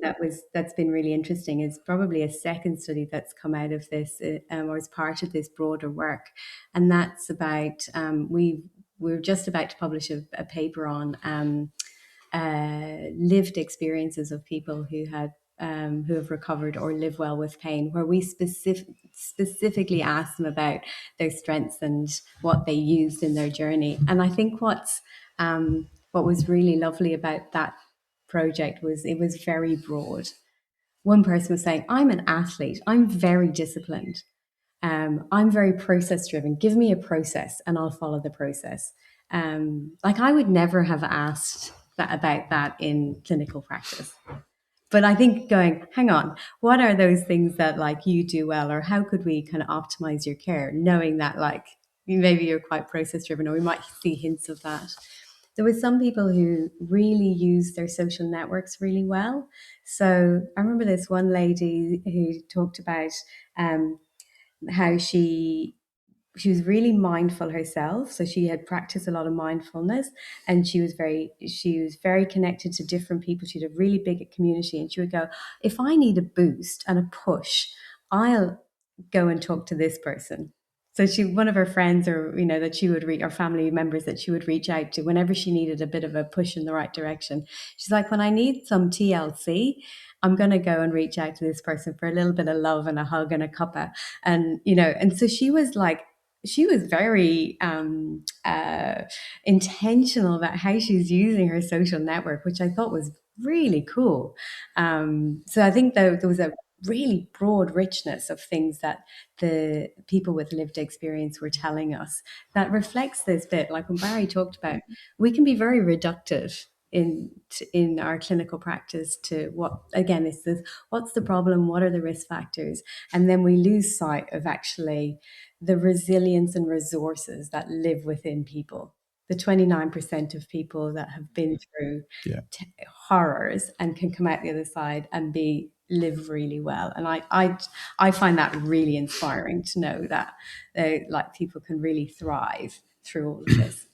that's been really interesting is probably a second study that's come out of this, or as part of this broader work, and that's about we're just about to publish a paper on lived experiences of people who have recovered or live well with pain, where we specifically ask them about their strengths and what they used in their journey. And I think what was really lovely about that project was very broad. One person was saying, I'm an athlete, I'm very disciplined, I'm very process driven. Give me a process and I'll follow the process. Like I would never have asked about that in clinical practice. But I think going, hang on, what are those things that like you do well, or how could we kind of optimize your care, knowing that like maybe you're quite process driven, or we might see hints of that. There were some people who really use their social networks really well. So I remember this one lady who talked about how she was really mindful herself. So she had practiced a lot of mindfulness, and she was very connected to different people. She had a really big community, and she would go, if I need a boost and a push, I'll go and talk to this person. So one of her friends, or that she would reach, or family members that she would reach out to whenever she needed a bit of a push in the right direction. She's like, when I need some TLC, I'm going to go and reach out to this person for a little bit of love and a hug and a cuppa. And so she was very intentional about how she's using her social network, which I thought was really cool. So I think there was a really broad richness of things that the people with lived experience were telling us that reflects this bit. Like when Barry talked about, we can be very reductive in our clinical practice to what, again, is this, what's the problem, what are the risk factors, and then we lose sight of actually the resilience and resources that live within people. The 29% of people that have been through horrors and can come out the other side and live really well. And I find that really inspiring to know that like people can really thrive through all of this.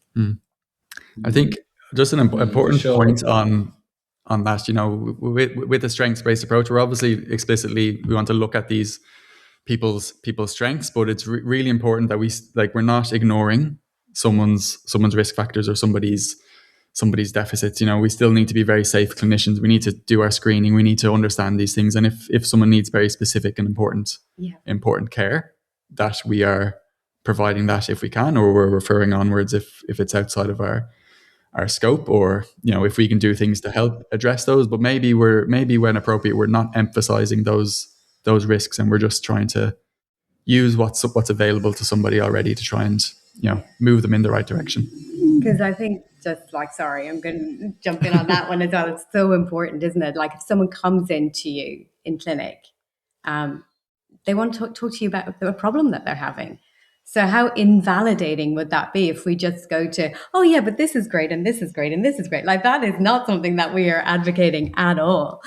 I think just an important point on that, with the strengths-based approach, we're obviously explicitly, we want to look at these people's strengths, but it's really important that we're not ignoring someone's risk factors or somebody's deficits. We still need to be very safe clinicians. We need to do our screening. We need to understand these things. And if someone needs very specific and important care, that we are providing that if we can, or we're referring onwards if it's outside of our scope, or if we can do things to help address those. But maybe when appropriate, we're not emphasizing those risks, and we're just trying to use what's available to somebody already to try and move them in the right direction. Because I think, just like, sorry, I'm going to jump in on that one as well. It's so important, isn't it? Like if someone comes into you in clinic, they want to talk to you about a problem that they're having. So how invalidating would that be if we just go to, oh yeah, but this is great and this is great and this is great. Like that is not something that we are advocating at all.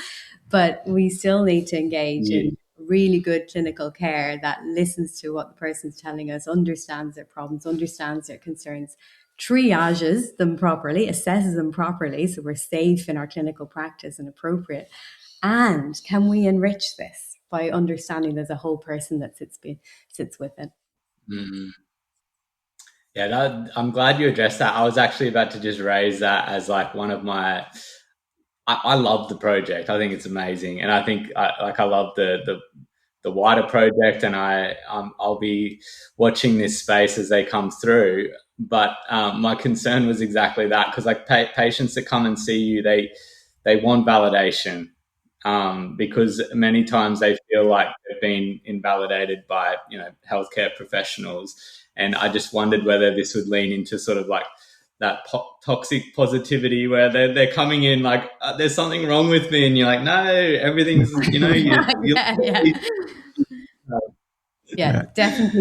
But we still need to engage in really good clinical care that listens to what the person's telling us, understands their problems, understands their concerns, triages them properly, assesses them properly, so we're safe in our clinical practice and appropriate. And can we enrich this by understanding there's a whole person that sits with it? Mm-hmm. Yeah, I'm glad you addressed that. I was actually about to just raise that as like one of my. I love the project. I think it's amazing, and I think I love the wider project, and I'll be watching this space as they come through. But my concern was exactly that, because like patients that come and see you, they want validation, because many times they feel like they've been invalidated by healthcare professionals, and I just wondered whether this would lean into sort of like that toxic positivity where they're coming in like there's something wrong with me, and you're like, no, everything's definitely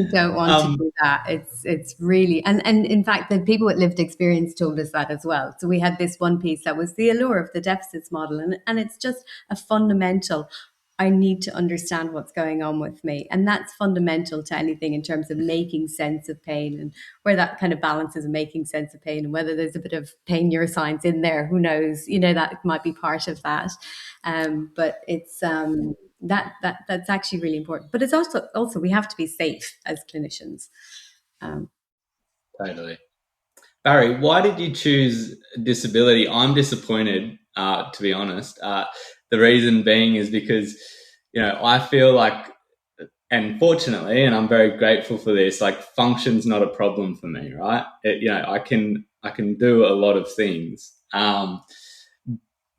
don't want to do that. It's really and in fact the people with lived experience told us that as well. So we had this one piece that was the allure of the deficits model, and it's just a fundamental, I need to understand what's going on with me. And that's fundamental to anything in terms of making sense of pain, and where that kind of balance is making sense of pain, and whether there's a bit of pain neuroscience in there, who knows, that might be part of that. But it's that's actually really important. But it's also we have to be safe as clinicians. Totally. Barry, why did you choose disability? I'm disappointed, to be honest. The reason being is because, I feel like, and fortunately, and I'm very grateful for this, like function's not a problem for me, right? I can do a lot of things.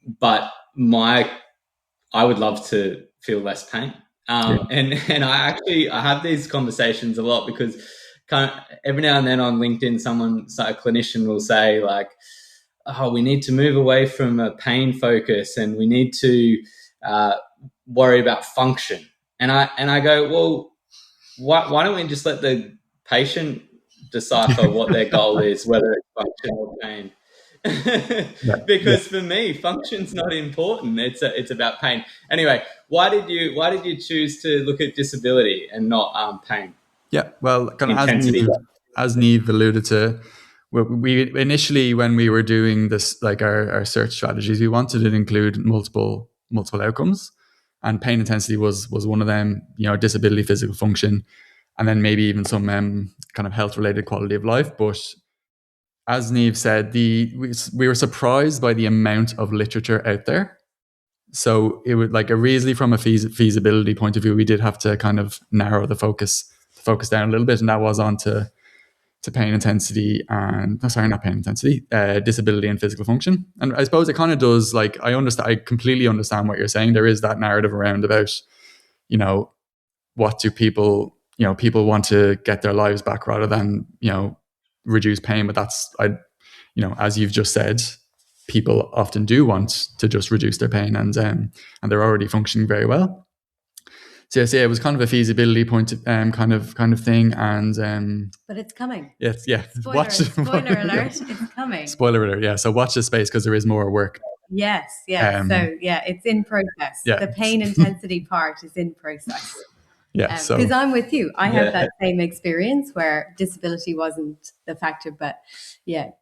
but I would love to feel less pain. And I have these conversations a lot because kind of every now and then on LinkedIn, a clinician will say like, "Oh, we need to move away from a pain focus, and we need to worry about function." And I go, well, why don't we just let the patient decipher what their goal is, whether it's function or pain? Because for me, function's not important. It's about pain. Anyway, why did you choose to look at disability and not pain? Yeah, well, kind of as Niamh alluded to, we initially, when we were doing this, like our search strategies, we wanted to include multiple outcomes, and pain intensity was one of them. Disability, physical function, and then maybe even some kind of health related quality of life. But as Niamh said, we were surprised by the amount of literature out there. So it would like really from a feasibility point of view, we did have to kind of narrow the focus down a little bit, and that was on to pain intensity and not pain intensity, disability and physical function. And I suppose it kind of does, like, I completely understand what you're saying. There is that narrative around about, what do people want to get their lives back rather than, reduce pain. But that's, as you've just said, people often do want to just reduce their pain, and they're already functioning very well. So yeah, it was kind of a feasibility point, kind of thing, and but it's coming. Yes, yeah. Spoiler alert! It's coming. Spoiler alert! Yeah. So watch this space because there is more work. Yes. So yeah, it's in process. Yeah. The pain intensity part is in process. Yeah. Because I'm with you. I have that same experience where disability wasn't the factor, but pain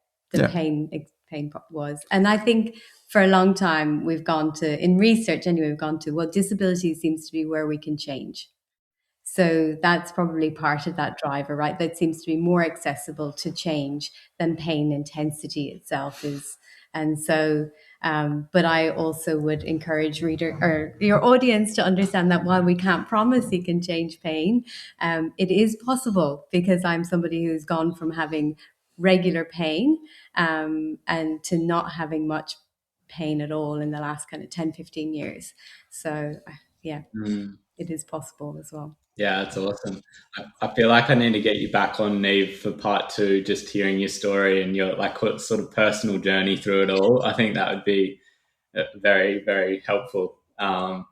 was. And I think for a long time in research anyway, well, disability seems to be where we can change. So that's probably part of that driver, right? That seems to be more accessible to change than pain intensity itself is. And so, but I also would encourage your audience to understand that while we can't promise you can change pain, it is possible, because I'm somebody who's gone from having regular pain and to not having much pain at all in the last kind of 10-15 years. So it is possible as well. Yeah, that's awesome. I feel like I need to get you back on, Niamh, for part 2, just hearing your story and your sort of personal journey through it all. I think that would be very, very helpful. And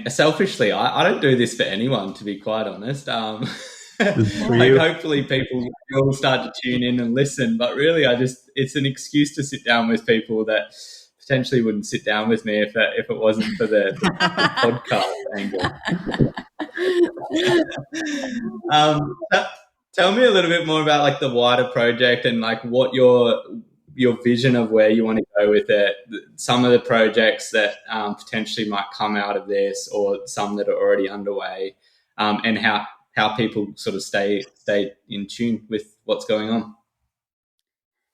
selfishly, I don't do this for anyone, to be quite honest. Hopefully people will start to tune in and listen, but really it's an excuse to sit down with people that potentially wouldn't sit down with me if it wasn't for the podcast angle. Tell me a little bit more about the wider project and what your vision of where you want to go with it, some of the projects that potentially might come out of this, or some that are already underway, and how people sort of stay in tune with what's going on.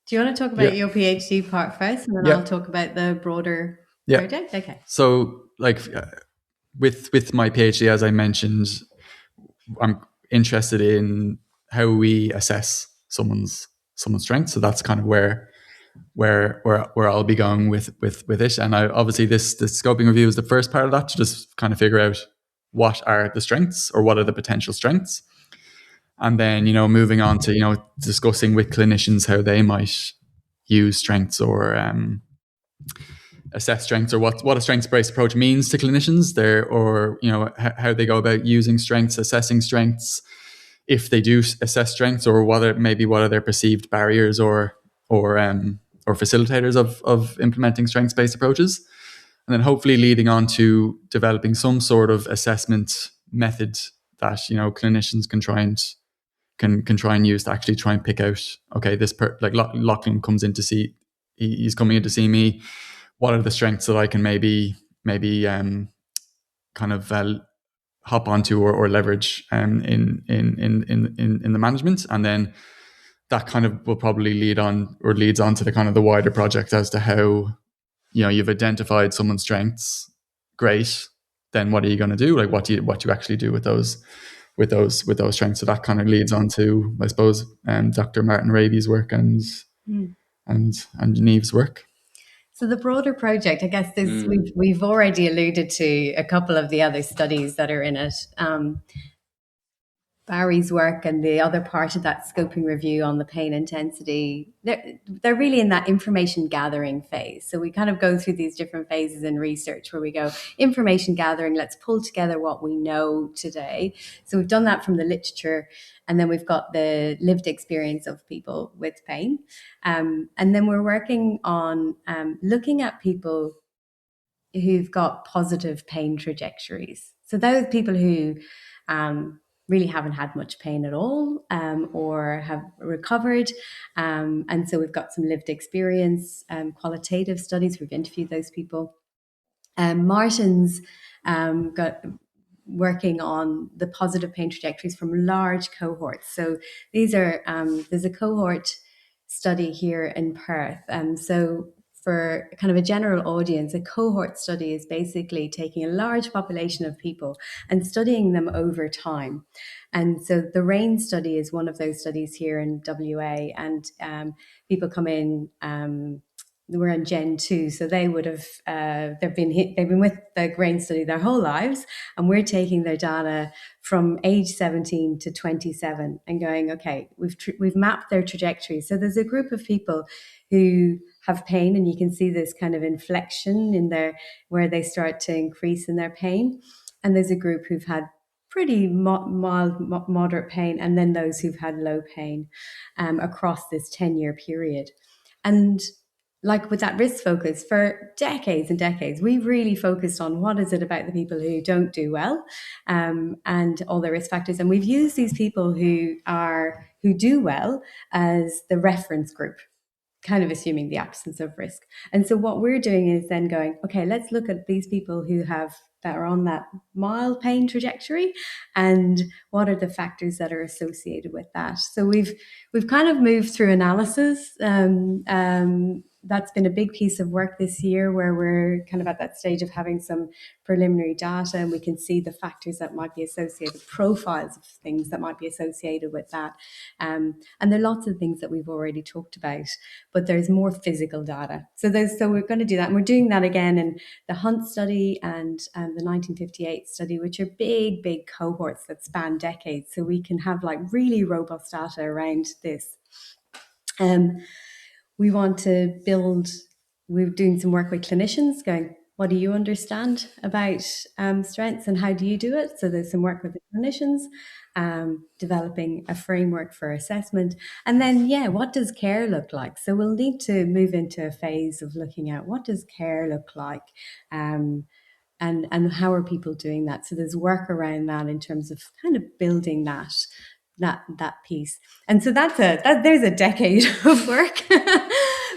Do you want to talk about your PhD part first, and then I'll talk about the broader project? Okay. So with my PhD, as I mentioned, I'm interested in how we assess someone's strength. So that's kind of where I'll be going with it. And I obviously the scoping review is the first part of that, to just kind of figure out what are the strengths, or what are the potential strengths. And then, moving on to, discussing with clinicians how they might use strengths, or assess strengths, or what a strengths-based approach means to clinicians there, or, how they go about using strengths, assessing strengths, if they do assess strengths, or what are their perceived barriers or facilitators of implementing strengths-based approaches. And then hopefully leading on to developing some sort of assessment method that, clinicians can try and use to actually try and pick out, okay, Lachlan comes in to see, he's coming in to see me. What are the strengths that I can maybe kind of hop onto or leverage in the management, and then that kind of will probably leads on to the kind of the wider project as to how, you've identified someone's strengths. Great. Then what are you going to do? What do you actually do with those strengths? So that kind of leads on to, I suppose, Dr. Martin Raby's work and Niamh's work. So the broader project, I guess, this we've already alluded to a couple of the other studies that are in it. Barry's work and the other part of that scoping review on the pain intensity, they're really in that information gathering phase. So we kind of go through these different phases in research where we go information gathering, let's pull together what we know today. So we've done that from the literature, and then we've got the lived experience of people with pain. And then we're working on looking at people who've got positive pain trajectories. So those people who really haven't had much pain at all, or have recovered. And so we've got some lived experience, qualitative studies. We've interviewed those people. Martin's got working on the positive pain trajectories from large cohorts. So these are, there's a cohort study here in Perth. So for kind of a general audience, a cohort study is basically taking a large population of people and studying them over time. And so the RAIN study is one of those studies here in WA, and people come in, we're in Gen 2, so they would have they've been with the RAIN study their whole lives, and we're taking their data from age 17 to 27 and going, okay, we've mapped their trajectory. So there's a group of people who have pain, and you can see this kind of inflection in their where they start to increase in their pain, and there's a group who've had pretty mild, moderate pain, and then those who've had low pain across this 10-year period. And like with that risk focus for decades and decades, we've really focused on what is it about the people who don't do well, and all the risk factors. And we've used these people who do well as the reference group, kind of assuming the absence of risk. And so what we're doing is then going, okay, let's look at these people that are on that mild pain trajectory, and what are the factors that are associated with that. So we've kind of moved through analysis. That's been a big piece of work this year, where we're kind of at that stage of having some preliminary data, and we can see the factors that might be associated, profiles of things that might be associated with that. And there are lots of things that we've already talked about, but there's more physical data. So we're going to do that, and we're doing that again in the Hunt study and the 1958 study, which are big cohorts that span decades. So we can have like really robust data around this. We want to build, we're doing some work with clinicians going, what do you understand about strengths and how do you do it? So there's some work with the clinicians, developing a framework for assessment. And then, what does care look like? So we'll need to move into a phase of looking at what does care look like, and how are people doing that? So there's work around that in terms of kind of building that piece. And so there's a decade of work,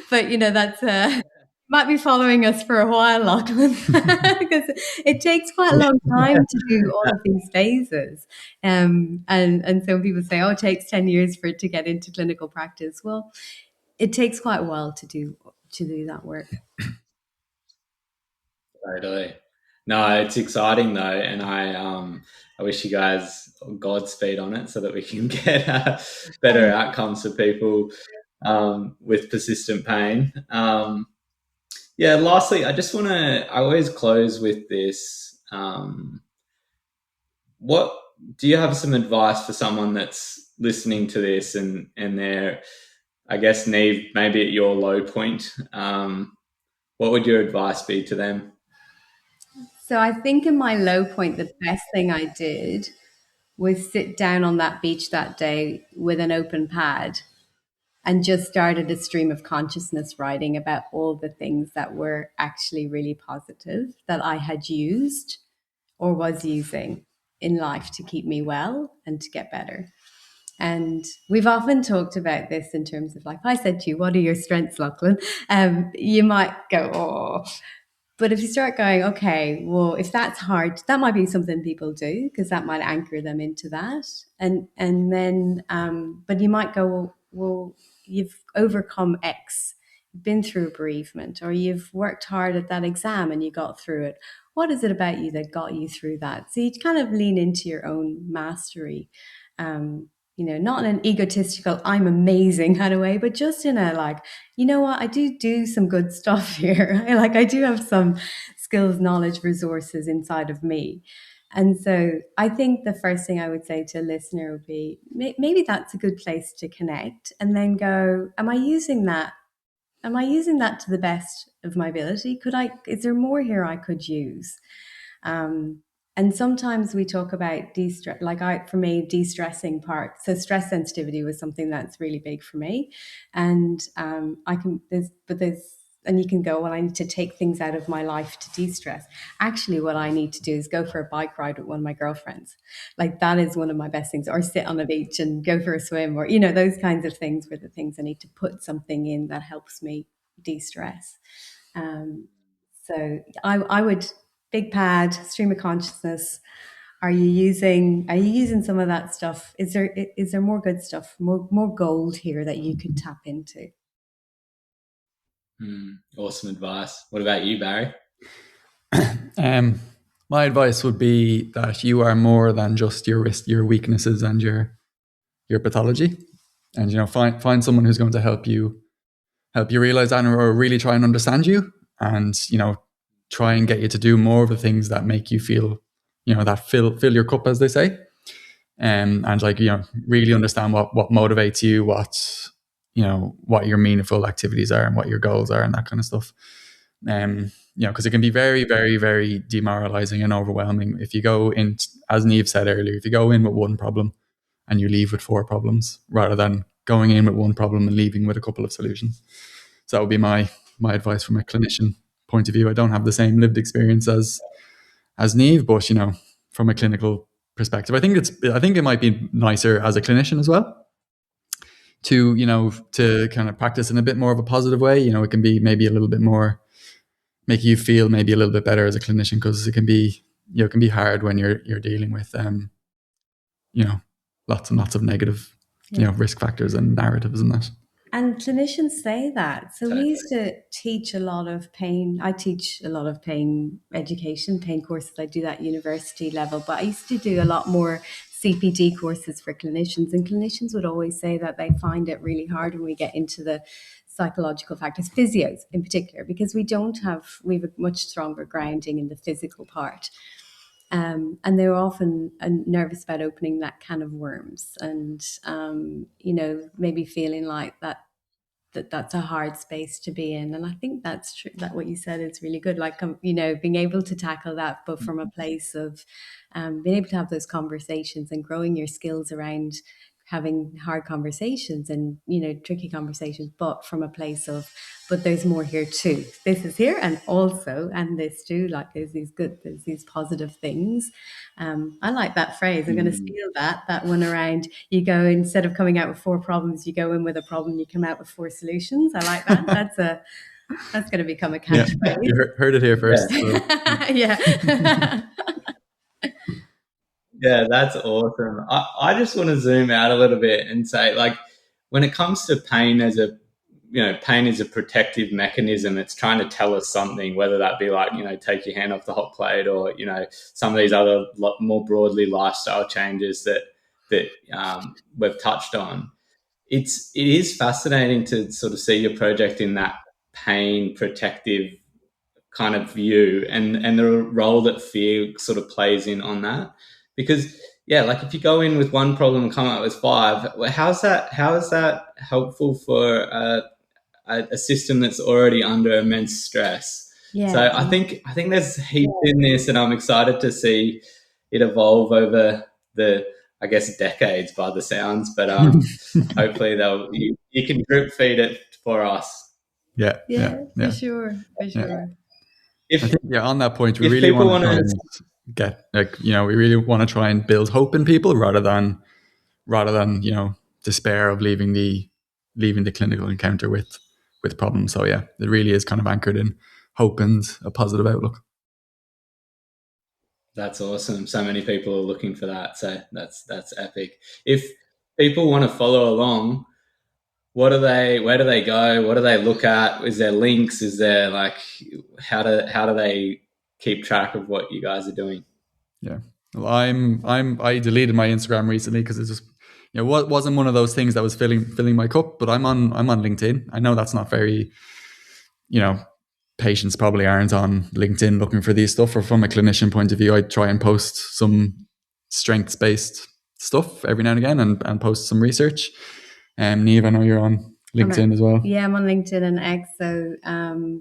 but that's might be following us for a while, Lachlan, because it takes quite a long time to do all of these phases. And so people say, oh, it takes 10 years for it to get into clinical practice. Well, it takes quite a while to do that work. Totally. No, it's exciting though, and I wish you guys Godspeed on it so that we can get better outcomes for people with persistent pain. Lastly, I always close with this. What do you have some advice for someone that's listening to this and they're, I guess, Niamh, maybe at your low point? What would your advice be to them? So I think in my low point, the best thing I did was sit down on that beach that day with an open pad and just started a stream of consciousness writing about all the things that were actually really positive that I had used or was using in life to keep me well and to get better. And we've often talked about this in terms of, like, if I said to you, what are your strengths, Lachlan? You might go, oh. But if you start going, okay, well, if that's hard, that might be something people do because that might anchor them into that. And then, but you might go, well, you've overcome X, you've been through a bereavement, or you've worked hard at that exam and you got through it. What is it about you that got you through that? So you kind of lean into your own mastery. not in an egotistical, I'm amazing kind of way, but just in a like, you know what, I do some good stuff here. Like I do have some skills, knowledge, resources inside of me. And so I think the first thing I would say to a listener would be, maybe that's a good place to connect, and then go, am I using that? Am I using that to the best of my ability? Is there more here I could use? And sometimes we talk about de-stress, for me, de-stressing part. So stress sensitivity was something that's really big for me. And and you can go, well, I need to take things out of my life to de-stress. Actually, what I need to do is go for a bike ride with one of my girlfriends. Like that is one of my best things, or sit on the beach and go for a swim, or, those kinds of things were the things I need to put something in that helps me de-stress. So I would, big pad, stream of consciousness. Are you using some of that stuff? Is there more good stuff, more gold here that you could tap into? Awesome advice. What about you, Barry? My advice would be that you are more than just your weaknesses and your pathology, and find someone who's going to help you realize that, or really try and understand you, and try and get you to do more of the things that make you feel, that fill your cup, as they say, and really understand what motivates you, what your meaningful activities are, and what your goals are, and that kind of stuff. Because it can be very, very, very demoralizing and overwhelming if you go in, as Niamh said earlier, if you go in with one problem and you leave with 4 problems, rather than going in with one problem and leaving with a couple of solutions. So that would be my advice from a clinician point of view. I don't have the same lived experience as Niamh, but from a clinical perspective, I think it might be nicer as a clinician as well to kind of practice in a bit more of a positive way. It can be maybe a little bit more, make you feel maybe a little bit better as a clinician, because it can be hard when you're dealing with lots and lots of negative risk factors and narratives and that. And clinicians say that. So we used to teach a lot of pain. I teach a lot of pain education, pain courses. I do that at university level, but I used to do a lot more CPD courses for clinicians. And clinicians would always say that they find it really hard when we get into the psychological factors, physios in particular, because we have a much stronger grounding in the physical part. And they're often nervous about opening that can of worms, and maybe feeling like that's a hard space to be in. And I think that's true, that what you said is really good, like being able to tackle that, but from a place of being able to have those conversations and growing your skills around having hard conversations and tricky conversations, but from a place of, but there's more here too. This is here, and also, and this too. Like there's these positive things. I like that phrase. I'm going to steal that one around. You go, instead of coming out with 4 problems, you go in with a problem. You come out with 4 solutions. I like that. That's going to become a catchphrase. Yeah, you heard it here first. Yeah. So. Yeah, that's awesome. I just want to zoom out a little bit and say, like, when it comes to pain pain is a protective mechanism. It's trying to tell us something, whether that be like, take your hand off the hot plate, or, some of these other more broadly lifestyle changes that we've touched on. It is fascinating to sort of see your project in that pain protective kind of view, and the role that fear sort of plays in on that. Because like if you go in with 1 problem and come out with 5, how is that helpful for a system that's already under immense stress? Yeah. So I think there's heaps in this, and I'm excited to see it evolve over the, I guess, decades by the sounds. But hopefully you can drip feed it for us. Yeah, for sure. I think, on that point, we really want to we really want to try and build hope in people rather than despair of leaving the clinical encounter with problems. So it really is kind of anchored in hope and a positive outlook. That's awesome. So many people are looking for that. So that's epic. If people want to follow along, where do they go? What do they look at? Is there links? Is there how do they keep track of what you guys are doing? Yeah. Well, I deleted my Instagram recently because what wasn't one of those things that was filling my cup. But I'm on LinkedIn. I know that's not very, patients probably aren't on LinkedIn looking for these stuff. Or from a clinician point of view, I try and post some strengths-based stuff every now and again, and post some research. Niamh, I know you're on LinkedIn as well. Yeah, I'm on LinkedIn and X. So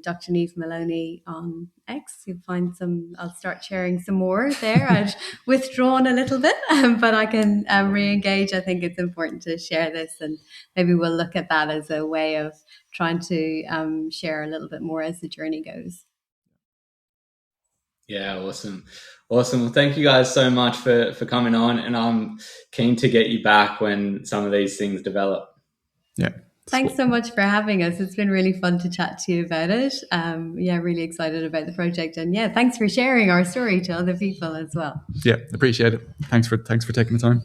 Dr. Niamh Moloney on X. You'll find some. I'll start sharing some more there. I've withdrawn a little bit, but I can re-engage. I think it's important to share this, and maybe we'll look at that as a way of trying to share a little bit more as the journey goes. Yeah, awesome. Well, thank you guys so much for coming on, and I'm keen to get you back when some of these things develop. Yeah. Thanks so much for having us. It's been really fun to chat to you about it. Really excited about the project, and thanks for sharing our story to other people as well. Yeah, appreciate it. Thanks for taking the time.